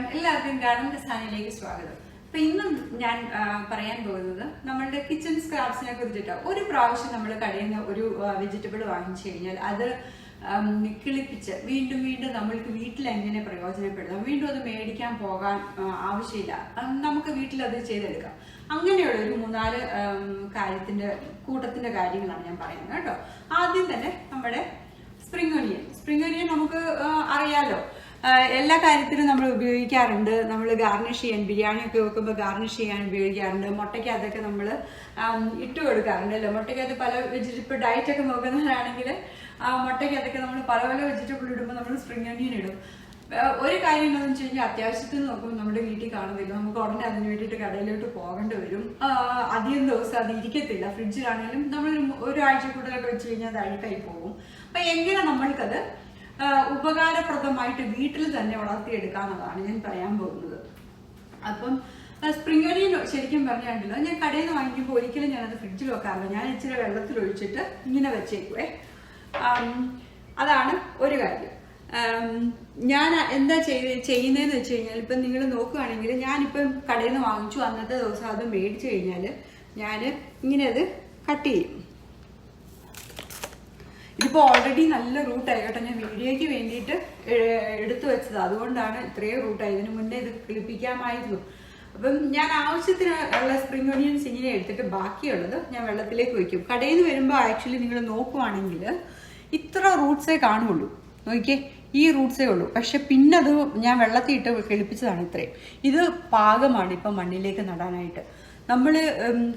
നമസ്കാരം എല്ലാവർക്കും ഗാർഡൻ ഖസാനയിലേക്ക് സ്വാഗതം. അപ്പൊ ഇന്ന് ഞാൻ പറയാൻ പോകുന്നത് നമ്മളുടെ കിച്ചൺ സ്ക്രാപ്സിനെ കുറിച്ചിട്ട്. ഒരു പ്രാവശ്യം നമ്മൾ കടയിൽ നിന്ന് ഒരു വെജിറ്റബിൾ വാങ്ങിച്ചു കഴിഞ്ഞാൽ അത് കിളിപ്പിച്ച് വീണ്ടും വീണ്ടും നമ്മൾക്ക് വീട്ടിൽ എങ്ങനെ പ്രയോജനപ്പെടുത്താം, വീണ്ടും അത് മേടിക്കാൻ പോകാൻ ആവശ്യമില്ല, നമുക്ക് വീട്ടിൽ അത് ചെയ്തെടുക്കാം. അങ്ങനെയുള്ള ഒരു 3-4 കൂട്ടത്തിന്റെ കാര്യങ്ങളാണ് ഞാൻ പറയുന്നത് കേട്ടോ. ആദ്യം തന്നെ നമ്മുടെ സ്പ്രിംഗ് ഒനിയൻ നമുക്ക് അറിയാലോ, എല്ലാ കാര്യത്തിലും നമ്മൾ ഉപയോഗിക്കാറുണ്ട്. നമ്മൾ ഗാർണിഷ് ചെയ്യാൻ, ബിരിയാണി ഒക്കെ വെക്കുമ്പോൾ ഗാർണിഷ് ചെയ്യാൻ ഉപയോഗിക്കാറുണ്ട്. മുട്ടയ്ക്കകത്തൊക്കെ നമ്മൾ ഇട്ട് കൊടുക്കാറുണ്ട് അല്ലേ. മുട്ടയ്ക്കകത്ത് പല വെജിറ്റബിൾ ഡയറ്റ് ഒക്കെ നോക്കുന്നവരാണെങ്കിൽ മുട്ടയ്ക്കകത്തൊക്കെ നമ്മൾ പല പല വെജിറ്റബിൾ ഇടുമ്പോൾ നമ്മൾ സ്പ്രിംഗ് ഒനിയൻ ഇടും. ഒരു കാര്യം എന്താണെന്ന് വെച്ച് കഴിഞ്ഞാൽ അത്യാവശ്യത്തിന് നോക്കുമ്പോൾ നമ്മുടെ വീട്ടിൽ കാണുന്നില്ല, നമുക്ക് ഉടനെ അതിന് വേണ്ടിയിട്ട് കടയിലോട്ട് പോകേണ്ടി വരും. അധികം ദിവസം അത് ഇരിക്കത്തില്ല. ഫ്രിഡ്ജിലാണെങ്കിലും നമ്മൾ ഒരാഴ്ച കൂടുതലൊക്കെ വെച്ച് കഴിഞ്ഞാൽ അത് അഴുക്കായി പോകും. അപ്പൊ എങ്ങനെ നമ്മൾക്കത് ഉപകാരപ്രദമായിട്ട് വീട്ടിൽ തന്നെ വളർത്തിയെടുക്കാമെന്നതാണ് ഞാൻ പറയാൻ പോകുന്നത്. അപ്പം സ്പ്രിംഗ് ഒനിയൻ ശരിക്കും പറഞ്ഞാണ്ടല്ലോ, ഞാൻ കടയിൽ നിന്ന് വാങ്ങിക്കുമ്പോൾ ഒരിക്കലും ഞാനത് ഫ്രിഡ്ജിൽ വെക്കാറില്ല. ഞാൻ ഇച്ചിരി വെള്ളത്തിൽ ഒഴിച്ചിട്ട് ഇങ്ങനെ വെച്ചേക്കുവേ. അതാണ് ഒരു കാര്യം. ഞാൻ എന്താ ചെയ്യുന്നതെന്ന് വെച്ച് കഴിഞ്ഞാൽ, ഇപ്പം നിങ്ങൾ നോക്കുകയാണെങ്കിൽ ഞാനിപ്പം കടയിൽ നിന്ന് വാങ്ങിച്ചു, അന്നത്തെ ദിവസം അത് മേടിച്ചു കഴിഞ്ഞാൽ ഞാൻ ഇങ്ങനെ അത് കട്ട് ചെയ്യും. ഇതിപ്പോ ഓൾറെഡി നല്ല റൂട്ടായി കേട്ടോ. ഞാൻ വീഡിയോയ്ക്ക് വേണ്ടിയിട്ട് എടുത്തു വെച്ചത്, അതുകൊണ്ടാണ് ഇത്രയും റൂട്ടായി. ഇതിന് മുന്നേ ഇത് കിളിപ്പിക്കാമായിരുന്നു. അപ്പം ഞാൻ ആവശ്യത്തിന് ഉള്ള സ്പ്രിംഗ് ഒനിയൻസ് ഇങ്ങനെ എടുത്തിട്ട് ബാക്കിയുള്ളത് ഞാൻ വെള്ളത്തിലേക്ക് വയ്ക്കും. കടയിൽ നിന്ന് വരുമ്പോൾ ആക്ച്വലി നിങ്ങൾ നോക്കുവാണെങ്കിൽ ഇത്ര റൂട്ട്സേ കാണുള്ളൂ. നോക്കിയേ, ഈ റൂട്ട്സേ ഉള്ളൂ. പക്ഷെ പിന്നെ അത് ഞാൻ വെള്ളത്തിൽ ഇട്ട് കിളിപ്പിച്ചതാണ് ഇത്രയും. ഇത് പാകമാണ് ഇപ്പം മണ്ണിലേക്ക് നടാനായിട്ട്. നമ്മൾ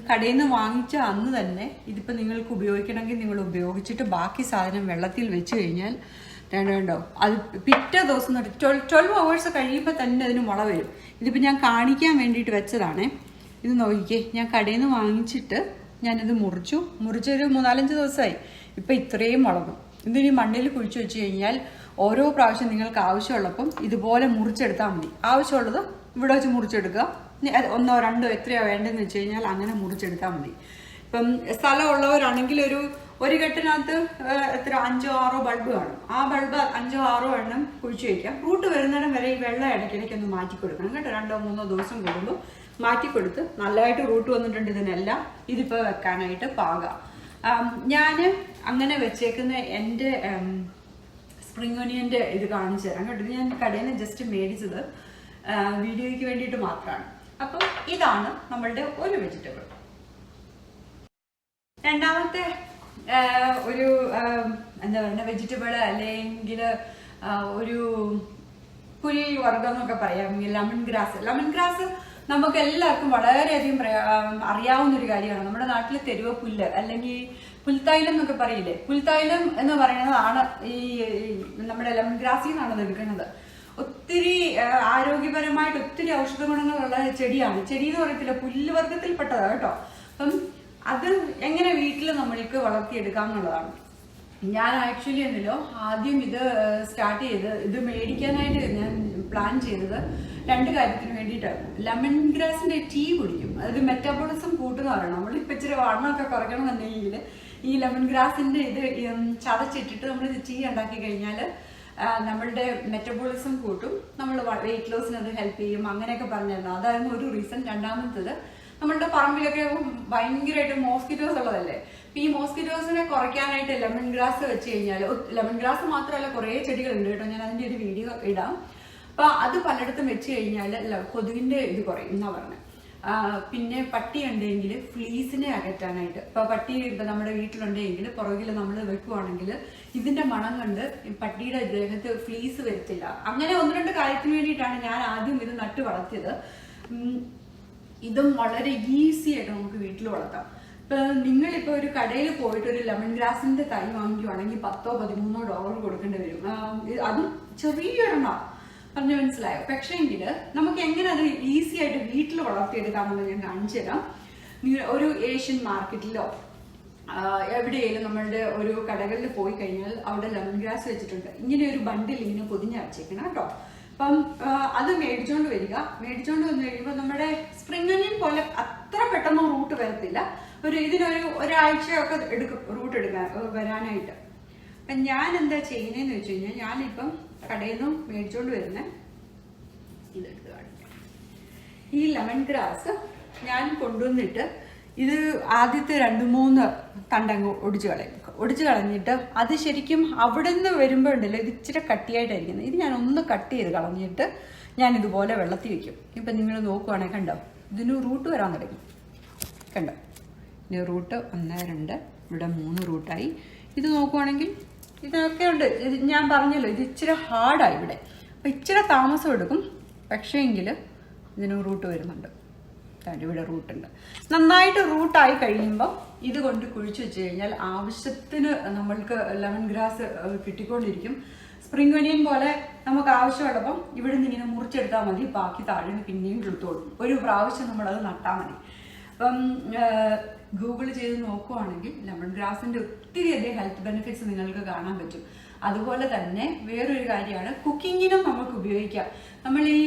കടയിൽ നിന്ന് വാങ്ങിച്ച അന്ന് തന്നെ ഇതിപ്പോൾ നിങ്ങൾക്ക് ഉപയോഗിക്കണമെങ്കിൽ നിങ്ങൾ ഉപയോഗിച്ചിട്ട് ബാക്കി സാധനം വെള്ളത്തിൽ വെച്ച് കഴിഞ്ഞാൽ വേണ്ടോ, അത് പിറ്റേ ദിവസം 12 hours കഴിയുമ്പോൾ തന്നെ അതിന് മുള വരും. ഇതിപ്പോൾ ഞാൻ കാണിക്കാൻ വേണ്ടിയിട്ട് വെച്ചതാണേ. ഇത് നോക്കിക്കേ, ഞാൻ കടയിൽ നിന്ന് വാങ്ങിച്ചിട്ട് ഞാനിത് മുറിച്ചൊരു 3-4 ദിവസമായി. ഇപ്പം ഇത്രയും മുളകും. ഇതിനി മണ്ണിൽ കുഴിച്ചു വെച്ച് കഴിഞ്ഞാൽ ഓരോ പ്രാവശ്യം നിങ്ങൾക്ക് ആവശ്യമുള്ളപ്പം ഇതുപോലെ മുറിച്ചെടുത്താൽ മതി. ആവശ്യമുള്ളത് ഇവിടെ വെച്ച് മുറിച്ചെടുക്കുക. 1-2 എത്രയോ വേണ്ടതെന്ന് വെച്ച് കഴിഞ്ഞാൽ അങ്ങനെ മുറിച്ചെടുത്താൽ മതി. ഇപ്പം സ്ഥലമുള്ളവരാണെങ്കിൽ ഒരു കെട്ടിനകത്ത് 5-6 ബൾബ് കാണും. ആ ബൾബ് 5-6 എണ്ണം കുഴിച്ചു വയ്ക്കാം. റൂട്ട് വരുന്നിടം വരെ ഈ വെള്ളം ഇടയ്ക്കിടയ്ക്കൊന്ന് മാറ്റി കൊടുക്കണം കേട്ടോ. 2-3 ദിവസം കൂടുമ്പോൾ മാറ്റിക്കൊടുത്ത് നല്ലതായിട്ട് റൂട്ട് വന്നിട്ടുണ്ട് ഇതിനെല്ലാം. ഇതിപ്പോൾ വെക്കാനായിട്ട് പാകാം. ഞാൻ അങ്ങനെ വെച്ചേക്കുന്ന എൻ്റെ സ്പ്രിംഗ് ഒനിയൻ്റെ ഇത് കാണിച്ചു തരാം കേട്ടോ. ഞാൻ കടയിൽ നിന്ന് ജസ്റ്റ് മേടിച്ചത് വീഡിയോയ്ക്ക് വേണ്ടിയിട്ട് മാത്രമാണ്. അപ്പം ഇതാണ് നമ്മളുടെ ഒരു വെജിറ്റബിൾ. രണ്ടാമത്തെ ഒരു എന്താ പറയുക വെജിറ്റബിൾ അല്ലെങ്കിൽ ഒരു പുൽവർഗം എന്നൊക്കെ പറയാം, ലെമൺ ഗ്രാസ്. നമുക്ക് എല്ലാവർക്കും വളരെയധികം അറിയാവുന്നൊരു കാര്യമാണ്. നമ്മുടെ നാട്ടിൽ തെരുവ് പുല്ല് അല്ലെങ്കിൽ പുൽത്തൈലം എന്നൊക്കെ പറയില്ലേ. പുൽത്തൈലം എന്ന് പറയുന്നതാണ് ഈ നമ്മുടെ ലെമൺ ഗ്രാസിൽ നിന്നാണ് അത് എടുക്കുന്നത്. ഒത്തിരി ആരോഗ്യപരമായിട്ട് ഒത്തിരി ഔഷധ ഗുണങ്ങളുള്ള ചെടിയാണ്. ചെടി എന്ന് പറയത്തില്ല, പുല്ലുവർഗത്തിൽപ്പെട്ടതാണ് കേട്ടോ. അപ്പം അത് എങ്ങനെ വീട്ടിൽ നമ്മൾക്ക് വളർത്തിയെടുക്കാം എന്നുള്ളതാണ്. ഞാൻ ആക്ച്വലി എന്നല്ലോ ആദ്യം ഇത് സ്റ്റാർട്ട് ചെയ്ത് ഇത് മേടിക്കാനായിട്ട് ഞാൻ പ്ലാൻ ചെയ്തത് 2 കാര്യത്തിന് വേണ്ടിയിട്ടാണ്. ലെമൺ ഗ്രാസിന്റെ ടീ കുടിക്കും. അതായത് മെറ്റാബോളിസം കൂട്ടുന്ന പറയണം. നമ്മളിപ്പോൾ ഇച്ചിരി വണ്ണമൊക്കെ കുറയ്ക്കണമെന്നുണ്ടെങ്കിൽ ഈ ലെമൺ ഗ്രാസിന്റെ ഇത് ചതച്ചിട്ടിട്ട് നമ്മൾ ടീ ഉണ്ടാക്കി കഴിഞ്ഞാൽ നമ്മളുടെ മെറ്റബോളിസം കൂട്ടും, നമ്മൾ വെയിറ്റ് ലോസിന് അത് ഹെൽപ്പ് ചെയ്യും, അങ്ങനെയൊക്കെ പറഞ്ഞിരുന്നു. അതായിരുന്നു ഒരു റീസൺ. രണ്ടാമത്തത്, നമ്മളുടെ പറമ്പിലൊക്കെ ഭയങ്കരമായിട്ട് മോസ്കിറ്റോസ് ഉള്ളതല്ലേ. ഈ മോസ്കിറ്റോസിനെ കുറയ്ക്കാനായിട്ട് ലെമൺ ഗ്രാസ് വെച്ച് കഴിഞ്ഞാൽ, ലെമൺ ഗ്രാസ് മാത്രമല്ല കുറേ ചെടികളുണ്ട് കേട്ടോ, ഞാൻ അതിൻ്റെ ഒരു വീഡിയോ ഇടാം. അപ്പൊ അത് പലയിടത്തും വെച്ച് കഴിഞ്ഞാൽ കൊതുകിന്റെ ഇത് കുറയും എന്നാ പറഞ്ഞത്. പിന്നെ പട്ടി ഉണ്ടെങ്കിൽ ഫ്ലീസിനെ അകറ്റാനായിട്ട്, ഇപ്പൊ പട്ടി ഇപ്പൊ നമ്മുടെ വീട്ടിലുണ്ടെങ്കിൽ പുറകിൽ നമ്മൾ വെക്കുവാണെങ്കിൽ ഇതിന്റെ മണം കണ്ട് പട്ടിയുടെ ദേഹത്ത് ഫ്ലീസ് വരത്തില്ല. അങ്ങനെ 1-2 കാര്യത്തിന് വേണ്ടിയിട്ടാണ് ഞാൻ ആദ്യം ഇത് നട്ട് വളർത്തിയത്. ഇതും വളരെ ഈസി ആയിട്ട് നമുക്ക് വീട്ടിൽ വളർത്താം. ഇപ്പൊ നിങ്ങളിപ്പോ ഒരു കടയിൽ പോയിട്ട് ഒരു ലെമൺ ഗ്രാസിന്റെ തൈ വാങ്ങിക്കുവാണെങ്കിൽ $10-13 കൊടുക്കേണ്ടി വരും. അതും ചെറിയൊരെണ്ണം, പറഞ്ഞു മനസ്സിലായോ? പക്ഷേ എങ്കിൽ നമുക്ക് എങ്ങനെ അത് ഈസി ആയിട്ട് വീട്ടിൽ വളർത്തിയെടുക്കാമെന്ന് ഞാൻ കാണിച്ചു തരാം. ഒരു ഏഷ്യൻ മാർക്കറ്റിലോ എവിടെയെങ്കിലും നമ്മളുടെ ഒരു കടകളിൽ പോയി കഴിഞ്ഞാൽ അവിടെ ലെമൺ ഗ്രാസ് വെച്ചിട്ടുണ്ട്. ഇങ്ങനെ ഒരു ബണ്ടിൽ ഇങ്ങനെ പൊതിഞ്ഞ് വെച്ചേക്കണം കേട്ടോ. അപ്പം അത് മേടിച്ചോണ്ട് വന്നു കഴിയുമ്പോൾ നമ്മുടെ സ്പ്രിംഗ് ഒനിയൻ പോലെ അത്ര പെട്ടെന്ന് റൂട്ട് വരത്തില്ല. ഒരാഴ്ചയൊക്കെ എടുക്കും റൂട്ട് വരാനായിട്ട്. ഞാൻ എന്താ ചെയ്യുന്നതെന്ന് വെച്ച് കഴിഞ്ഞാൽ, ഞാനിപ്പം കടയിൽ നിന്ന് മേടിച്ചോണ്ട് വരുന്ന ഇതെടുത്ത് കാണിക്കാം. ഈ ലെമൺ ഗ്രാസ് ഞാൻ കൊണ്ടുവന്നിട്ട് ഇത് ആദ്യത്തെ 2-3 തണ്ടങ്ങ് ഒടിച്ചു കളഞ്ഞിട്ട് അത് ശരിക്കും അവിടെ നിന്ന് വരുമ്പോൾ ഉണ്ടല്ലോ ഇത് ഇച്ചിരി കട്ടിയായിട്ടായിരിക്കുന്നത്. ഇത് ഞാൻ ഒന്ന് കട്ട് ചെയ്ത് കളഞ്ഞിട്ട് ഞാൻ ഇതുപോലെ വെള്ളത്തിൽ വെക്കും. ഇപ്പം നിങ്ങൾ നോക്കുവാണെങ്കിൽ കണ്ടോ ഇതിന് റൂട്ട് വരാൻ തുടങ്ങി. കണ്ടോ ഇനി റൂട്ട് 1, 2 ഇവിടെ 3 റൂട്ടായി. ഇത് നോക്കുവാണെങ്കിൽ ഇതൊക്കെ ഉണ്ട്. ഇത് ഞാൻ പറഞ്ഞല്ലോ ഇത് ഇച്ചിരി ഹാർഡായി ഇവിടെ. അപ്പം ഇച്ചിരി താമസം എടുക്കും. പക്ഷേ എങ്കിൽ ഇതിന് റൂട്ട് വരുന്നുണ്ട്. ഇവിടെ റൂട്ടുണ്ട്. നന്നായിട്ട് റൂട്ടായി കഴിയുമ്പോൾ ഇത് കൊണ്ട് കുഴിച്ചു വെച്ച് കഴിഞ്ഞാൽ ആവശ്യത്തിന് നമ്മൾക്ക് ലെമൺ ഗ്രാസ് കിട്ടിക്കൊണ്ടിരിക്കും. സ്പ്രിംഗ് ഒനിയൻ പോലെ നമുക്ക് ആവശ്യമുള്ളപ്പം ഇവിടെ നിന്ന് ഇങ്ങനെ മുറിച്ചെടുത്താൽ മതി. ബാക്കി താഴെ പിന്നെയും കിളുത്തോളും. ഒരു പ്രാവശ്യം നമ്മളത് നട്ടാൽ മതി. അപ്പം ഗൂഗിൾ ചെയ്ത് നോക്കുവാണെങ്കിൽ ലെമൺ ഗ്രാസിൻ്റെ ഒത്തിരി അധികം ഹെൽത്ത് ബെനിഫിറ്റ്സ് നിങ്ങൾക്ക് കാണാൻ പറ്റും. അതുപോലെ തന്നെ വേറൊരു കാര്യമാണ്, കുക്കിങ്ങിനും നമുക്ക് ഉപയോഗിക്കാം. നമ്മൾ ഈ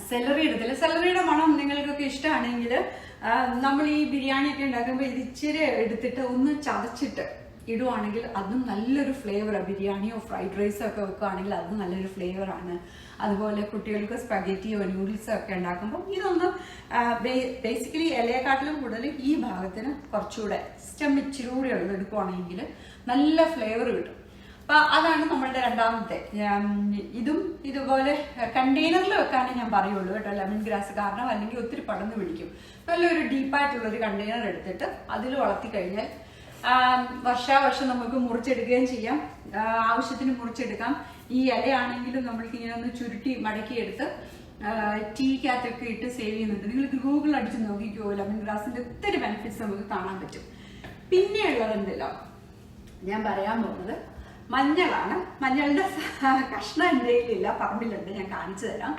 സെലറി എടുത്തില്ല, സെലറിയുടെ മണം നിങ്ങൾക്കൊക്കെ ഇഷ്ടമാണെങ്കിൽ നമ്മൾ ഈ ബിരിയാണി ഒക്കെ ഉണ്ടാക്കുമ്പോൾ ഇത് ഇച്ചിരി എടുത്തിട്ട് ഒന്ന് ചതച്ചിട്ട് ഇടുവാണെങ്കിൽ അതും നല്ലൊരു ഫ്ലേവറാണ്. ബിരിയാണിയോ ഫ്രൈഡ് റൈസോ ഒക്കെ വെക്കുകയാണെങ്കിൽ അതും നല്ലൊരു ഫ്ലേവറാണ്. അതുപോലെ കുട്ടികൾക്ക് സ്പഗറ്റിയോ നൂഡിൽസോ ഒക്കെ ഉണ്ടാക്കുമ്പോൾ ഇതൊന്ന് ബേസിക്കലി ഇലയെക്കാട്ടിലും കൂടുതൽ ഈ ഭാഗത്തിന് കുറച്ചുകൂടെ സ്റ്റെം ഇച്ചിരി കൂടെ എടുക്കുവാണെങ്കിൽ നല്ല ഫ്ലേവർ കിട്ടും. അപ്പൊ അതാണ് നമ്മളുടെ രണ്ടാമത്തെ. ഇതും ഇതുപോലെ കണ്ടെയ്നറിൽ വെക്കാനേ ഞാൻ പറയുള്ളൂ കേട്ടോ ലെമൺ ഗ്രാസ്. കാരണം അല്ലെങ്കിൽ ഒത്തിരി പടർന്ന് പിടിക്കും. നല്ലൊരു ഡീപ്പായിട്ടുള്ള ഒരു കണ്ടെയ്നർ എടുത്തിട്ട് അതിൽ വളർത്തി കഴിഞ്ഞാൽ വർഷാവർഷം നമുക്ക് മുറിച്ചെടുക്കുകയും ചെയ്യാം. ആവശ്യത്തിന് മുറിച്ചെടുക്കാം. ഈ ഇലയാണെങ്കിലും നമ്മൾക്ക് ഇങ്ങനെ ഒന്ന് ചുരുട്ടി മടക്കിയെടുത്ത് ടീക്കകത്തൊക്കെ ഇട്ട് സേവ് ചെയ്യുന്നുണ്ട്. നിങ്ങൾക്ക് ഗൂഗിൾ അടിച്ച് നോക്കിക്കോ, ലെമൺ ഗ്രാസിന്റെ ഒത്തിരി ബെനിഫിറ്റ്സ് നമുക്ക് കാണാൻ പറ്റും. പിന്നെയുള്ളതുണ്ടല്ലോ ഞാൻ പറയാൻ പോകുന്നത് മഞ്ഞളാണ്. മഞ്ഞളുടെ കഷ്ണം എൻ്റെ കയ്യിലില്ല, പറമ്പിലുണ്ട്, ഞാൻ കാണിച്ചു തരാം.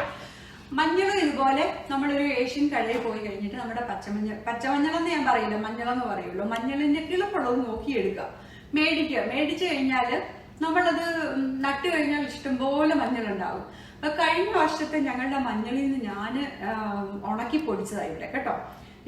മഞ്ഞളും ഇതുപോലെ നമ്മളൊരു ഏഷ്യൻ കടയിൽ പോയി കഴിഞ്ഞിട്ട് നമ്മുടെ പച്ചമഞ്ഞളെന്ന് ഞാൻ പറയില്ല, മഞ്ഞളെന്ന് പറയുള്ളൂ. മഞ്ഞളിന്റെ കിളുപ്പുള്ളത് നോക്കിയെടുക്കുക, മേടിച്ചു കഴിഞ്ഞാൽ നമ്മളത് നട്ട് കഴിഞ്ഞാൽ ഇഷ്ടംപോലെ മഞ്ഞളുണ്ടാവും. അപ്പൊ കഴിഞ്ഞ വർഷത്തെ ഞങ്ങളുടെ മഞ്ഞളിൽ നിന്ന് ഞാൻ ഉണക്കി പൊടിച്ചതായി ഇവിടെ കേട്ടോ.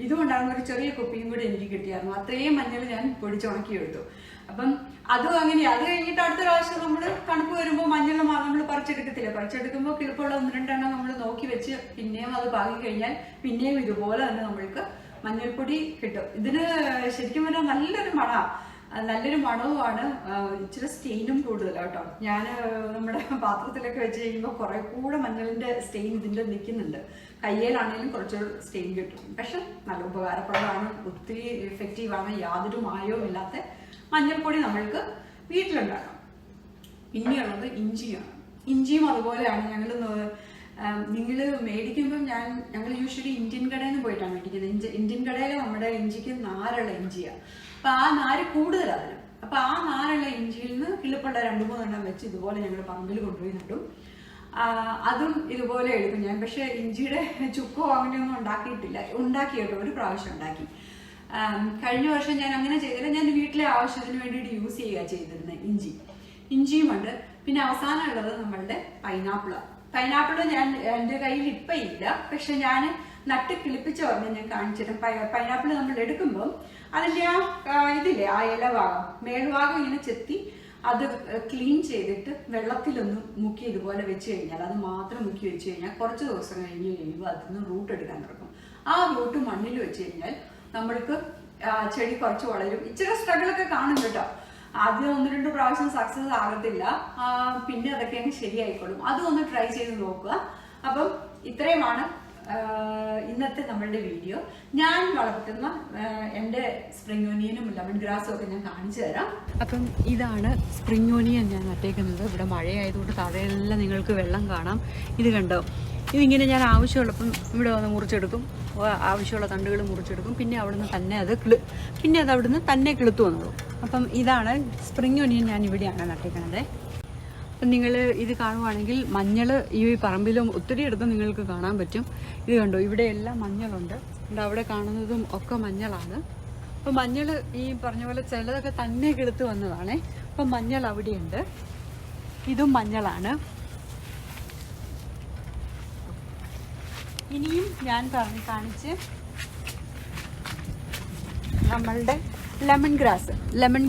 ഇതുകൊണ്ടാകുന്ന ഒരു ചെറിയ കുപ്പിയും കൂടി എനിക്ക് കിട്ടിയായിരുന്നു. അത്രയും മഞ്ഞൾ ഞാൻ പൊടിച്ചുണക്കി എടുത്തു. അപ്പം അതും അങ്ങനെയാ. അത് കഴിഞ്ഞിട്ട് അടുത്ത പ്രാവശ്യം നമ്മൾ തണുപ്പ് വരുമ്പോൾ മഞ്ഞൾ നമ്മൾ പറിച്ചെടുക്കത്തില്ല. പറിച്ചെടുക്കുമ്പോൾ കിളിപ്പുള്ള 1-2 എണ്ണം നമ്മൾ നോക്കി വെച്ച് പിന്നെയും അത് പാകി കഴിഞ്ഞാൽ പിന്നെയും ഇതുപോലെ തന്നെ നമ്മൾക്ക് മഞ്ഞൾപ്പൊടി കിട്ടും. ഇതിന് ശരിക്കും പറഞ്ഞാൽ നല്ലൊരു മണവുമാണ്. ഇച്ചിരി സ്റ്റെയിനും കൂടുതലാണ് കേട്ടോ. ഞാൻ നമ്മുടെ പാത്രത്തിലൊക്കെ വെച്ച് കഴിയുമ്പോൾ കുറെ കൂടെ മഞ്ഞളിന്റെ സ്റ്റെയിൻ ഇതിൻ്റെ നിൽക്കുന്നുണ്ട്. കയ്യിലാണെങ്കിലും കുറച്ച് സ്റ്റെയിൻ കിട്ടും. പക്ഷെ നല്ല ഉപകാരപ്രദമാണ്, ഒത്തിരി എഫക്റ്റീവാണ്. യാതൊരു മായവും ഇല്ലാത്ത മഞ്ഞൾപ്പൊടി നമ്മൾക്ക് വീട്ടിലുണ്ടാക്കാം. പിന്നെയുള്ളത് ഇഞ്ചിയാണ്. ഇഞ്ചിയും അതുപോലെയാണ്. നിങ്ങൾ മേടിക്കുമ്പം ഞങ്ങൾ യൂഷ്വലി ഇന്ത്യൻ കടയിൽ നിന്ന് പോയിട്ടാണ് മേടിക്കുന്നത്. ഇന്ത്യൻ കടയിൽ നമ്മുടെ ഇഞ്ചിക്ക് നാരുള്ള ഇഞ്ചിയാണ്. അപ്പൊ ആ നാര് കൂടുതലാണ്. അപ്പൊ ആ നാരുള്ള ഇഞ്ചിയിൽ നിന്ന് കിളിപ്പുള്ള 2-3 എണ്ണം വെച്ച് ഇതുപോലെ ഞങ്ങൾ പറമ്പിൽ കൊണ്ടുപോയി നടും. അതും ഇതുപോലെ എടുക്കും ഞാൻ. പക്ഷെ ഇഞ്ചിയുടെ ചുക്കോ അങ്ങനെയൊന്നും ഉണ്ടാക്കി കേട്ടോ. ഒരു പ്രാവശ്യം ഉണ്ടാക്കി. കഴിഞ്ഞ വർഷം ഞാൻ അങ്ങനെ ചെയ്തില്ല. ഞാൻ വീട്ടിലെ ആവശ്യത്തിന് വേണ്ടിയിട്ട് യൂസ് ചെയ്യുക ചെയ്തിരുന്നത് ഇഞ്ചിയുമുണ്ട്. പിന്നെ അവസാനം ഉള്ളത് നമ്മളുടെ പൈനാപ്പിള് ഞാൻ എൻ്റെ കയ്യിൽ ഇപ്പം ഇല്ല. പക്ഷെ ഞാൻ നട്ട് കിളിപ്പിച്ച പറഞ്ഞ് ഞാൻ കാണിച്ചിട്ട് പൈനാപ്പിൾ നമ്മൾ എടുക്കുമ്പോൾ അതിൻ്റെ ഇതില്ലേ ആ ഇലഭാഗം മേൽഭാഗം ഇങ്ങനെ ചെത്തി അത് ക്ലീൻ ചെയ്തിട്ട് വെള്ളത്തിലൊന്ന് മുക്കി ഇതുപോലെ വെച്ച് കഴിഞ്ഞാൽ, അത് മാത്രം മുക്കി വെച്ച് കഴിഞ്ഞാൽ കുറച്ച് ദിവസം കഴിയുമ്പോൾ അതിൽ നിന്ന് റൂട്ട് എടുക്കാൻ തുടങ്ങും. ആ റൂട്ട് മണ്ണിൽ വെച്ച് കഴിഞ്ഞാൽ നമ്മൾക്ക് ചെടി കുറച്ച് വളരും. ഇച്ചിരി സ്ട്രഗിളൊക്കെ കാണും കേട്ടോ. ആദ്യം 1-2 പ്രാവശ്യം സക്സസ് ആകത്തില്ല. പിന്നെ അതൊക്കെ അങ്ങ് ശരിയായിക്കോളും. അതും ഒന്ന് ട്രൈ ചെയ്ത് നോക്കുക. അപ്പം ഇത്രയുമാണ് ഇന്നത്തെ നമ്മളുടെ വീഡിയോ. ഞാൻ വളർത്തുന്ന എൻ്റെ സ്പ്രിംഗ് ഓനിയനും ലെമൺ ഗ്രാസും ഒക്കെ ഞാൻ കാണിച്ചു തരാം. അപ്പം ഇതാണ് സ്പ്രിംഗ് ഓനിയൻ ഞാൻ നട്ടേക്കുന്നത്. ഇവിടെ മഴയായതുകൊണ്ട് താഴെയെല്ലാം നിങ്ങൾക്ക് വെള്ളം കാണാം. ഇത് കണ്ടോ, ഇതിങ്ങനെ ഞാൻ ആവശ്യമുള്ളപ്പം ഇവിടെ വന്ന് മുറിച്ചെടുക്കും. ആവശ്യമുള്ള തണ്ടുകൾ മുറിച്ചെടുക്കും. പിന്നെ അവിടുന്ന് തന്നെ അത് അവിടുന്ന് തന്നെ കിളുത്തു വന്നോളും. അപ്പം ഇതാണ് സ്പ്രിംഗ് ഒനിയൻ ഞാൻ ഇവിടെയാണ് നട്ടേക്കുന്നത്. അപ്പം നിങ്ങൾ ഇത് കാണുവാണെങ്കിൽ മഞ്ഞൾ ഈ പറമ്പിലും ഒത്തിരി ഇടത്ത് നിങ്ങൾക്ക് കാണാൻ പറ്റും. ഇത് കണ്ടോ, ഇവിടെ എല്ലാം മഞ്ഞളുണ്ട്. അവിടെ കാണുന്നതും ഒക്കെ മഞ്ഞളാണ്. അപ്പം മഞ്ഞൾ ഈ പറഞ്ഞ പോലെ ചിലതൊക്കെ തന്നെ കിളുത്ത് വന്നതാണേ. അപ്പം മഞ്ഞൾ അവിടെയുണ്ട്. ഇതും മഞ്ഞളാണ്. ഇനിയും ഞാൻ കാണിച്ച് നമ്മളുടെ ലെമൺ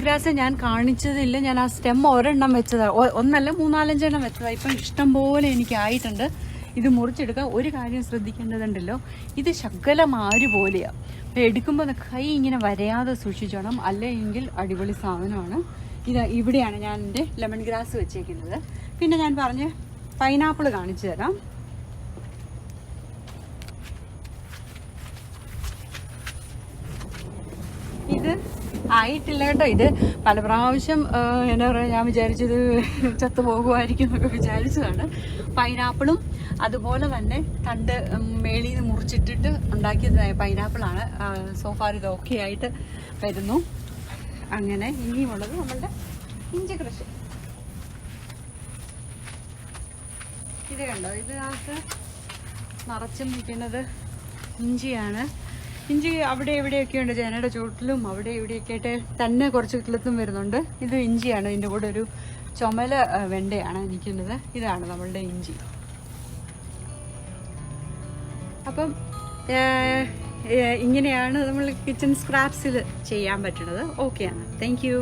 ഗ്രാസ് ഞാൻ കാണിച്ചതില്ല. ഞാൻ ആ സ്റ്റെം ഒരെണ്ണം വെച്ചതാണ്. ഒന്നല്ല 3-4 എണ്ണം വെച്ചതാണ്. ഇപ്പം ഇഷ്ടം പോലെ എനിക്കായിട്ടുണ്ട്. ഇത് മുറിച്ചെടുക്കുക. ഒരു കാര്യം ശ്രദ്ധിക്കേണ്ടതുണ്ടല്ലോ, ഇത് ശകലമാര് പോലെയാണ്. അപ്പോൾ എടുക്കുമ്പോൾ കൈ ഇങ്ങനെ വരയാതെ സൂക്ഷിച്ചോണം, അല്ലെങ്കിൽ അടിപൊളി സാധനമാണ്. ഇത് ഇവിടെയാണ് ഞാൻ എൻ്റെ ലെമൺ ഗ്രാസ് വെച്ചേക്കുന്നത്. പിന്നെ ഞാൻ പറഞ്ഞ് പൈനാപ്പിൾ കാണിച്ചു തരാം. ഇത് ആയിട്ടില്ല കേട്ടോ. ഇത് പല പ്രാവശ്യം എന്താ പറയുക, ഞാൻ വിചാരിച്ചത് ചത്തു പോകുമായിരിക്കും എന്നൊക്കെ വിചാരിച്ചതാണ്. പൈനാപ്പിളും അതുപോലെ തന്നെ തണ്ട് മേളിൽ നിന്ന് മുറിച്ചിട്ടിട്ട് ഉണ്ടാക്കിയതായ പൈനാപ്പിളാണ്. സോഫാർ ഇത് ഓക്കെ ആയിട്ട് വരുന്നു. അങ്ങനെ ഇനിയുമുള്ളത് നമ്മളുടെ ഇഞ്ചി കൃഷി. ഇത് കണ്ടോ, ഇതിനകത്ത് നിറച്ചും നിൽക്കുന്നത് ഇഞ്ചിയാണ്. ഇഞ്ചി അവിടെ എവിടെയൊക്കെ ഉണ്ട്, ജനയുടെ ചുവട്ടിലും അവിടെ ഇവിടെയൊക്കെ ആയിട്ട് തന്നെ കുറച്ച് കിളത്തും വരുന്നുണ്ട്. ഇത് ഇഞ്ചിയാണ്. ഇതിൻ്റെ കൂടെ ഒരു ചുമല വെണ്ടയാണ് നിൽക്കുന്നത്. ഇതാണ് നമ്മളുടെ ഇഞ്ചി. അപ്പം ഇങ്ങനെയാണ് നമ്മൾ കിച്ചൺ സ്ക്രാപ്സിൽ ചെയ്യാൻ പറ്റുന്നത്. ഓക്കെയാണ്. Thank you.